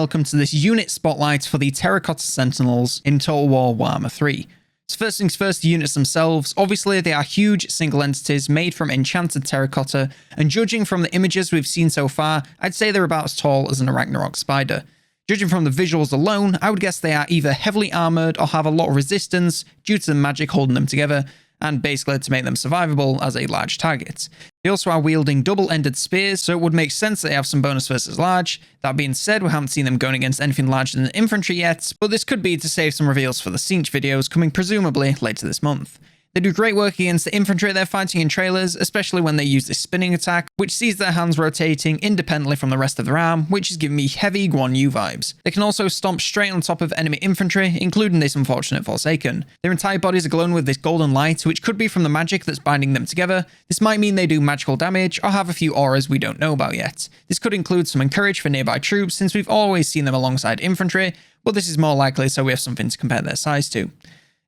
welcome to this unit spotlight for the Terracotta Sentinels in Total War Warhammer 3. So first things first, the units themselves. Obviously, they are huge single entities made from enchanted terracotta, and judging from the images we've seen so far, I'd say they're about as tall as an Ragnarok spider. Judging from the visuals alone, I would guess they are either heavily armoured or have a lot of resistance due to the magic holding them together, and basically to make them survivable as a large target. They also are wielding double-ended spears, so it would make sense that they have some bonus versus large. That being said, we haven't seen them going against anything larger than infantry yet, but this could be to save some reveals for the Siege videos coming presumably later this month. They do great work against the infantry they're fighting in trailers, especially when they use this spinning attack, which sees their hands rotating independently from the rest of their arm, which is giving me heavy Guan Yu vibes. They can also stomp straight on top of enemy infantry, including this unfortunate Forsaken. Their entire bodies are glowing with this golden light, which could be from the magic that's binding them together. This might mean they do magical damage, or have a few auras we don't know about yet. This could include some encourage for nearby troops, since we've always seen them alongside infantry, but this is more likely so we have something to compare their size to.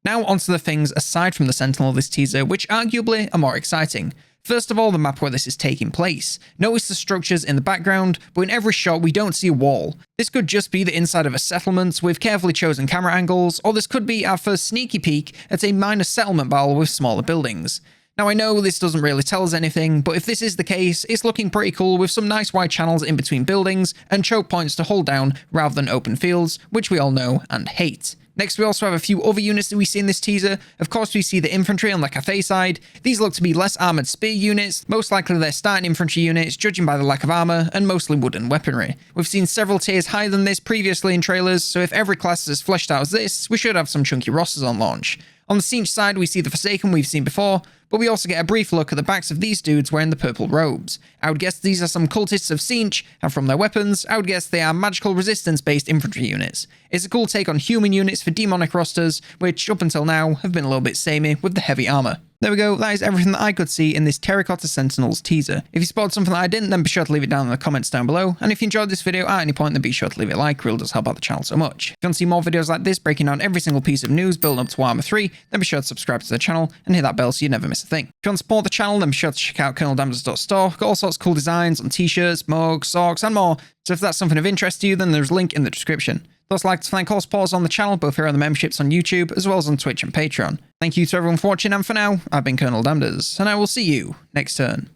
Now onto the things aside from the Sentinel of this teaser, which arguably are more exciting. First of all, the map where this is taking place. Notice the structures in the background, but in every shot we don't see a wall. This could just be the inside of a settlement with carefully chosen camera angles, or this could be our first sneaky peek at a minor settlement battle with smaller buildings. Now I know this doesn't really tell us anything, but if this is the case, it's looking pretty cool with some nice wide channels in between buildings and choke points to hold down rather than open fields, which we all know and hate. Next, we also have a few other units that we see in this teaser. Of course, we see the infantry on the cafe side. These look to be less armoured spear units, most likely they're starting infantry units, judging by the lack of armour, and mostly wooden weaponry. We've seen several tiers higher than this previously in trailers, so if every class is as fleshed out as this, we should have some chunky rosters on launch. On the Siege side, we see the Forsaken we've seen before, but we also get a brief look at the backs of these dudes wearing the purple robes. I would guess these are some cultists of Siege, and from their weapons, I would guess they are magical resistance-based infantry units. It's a cool take on human units for demonic rosters, which up until now have been a little bit samey with the heavy armour. There we go, that is everything that I could see in this Terracotta Sentinels teaser. If you spotted something that I didn't, then be sure to leave it down in the comments down below, and if you enjoyed this video at any point, then be sure to leave it a like, it really does help out the channel so much. If you want to see more videos like this breaking down every single piece of news building up to Warhammer 3, then be sure to subscribe to the channel and hit that bell so you never miss a thing. If you want to support the channel, then be sure to check out COLONELDAMNEDERS.store, got all sorts of cool designs on t-shirts, mugs, socks, and more, so if that's something of interest to you, then there's a link in the description. I'd also like to thank all supporters on the channel, both here on the memberships on YouTube, as well as on Twitch and Patreon. Thank you to everyone for watching, and for now, I've been COLONELDAMNEDERS, and I will see you next turn.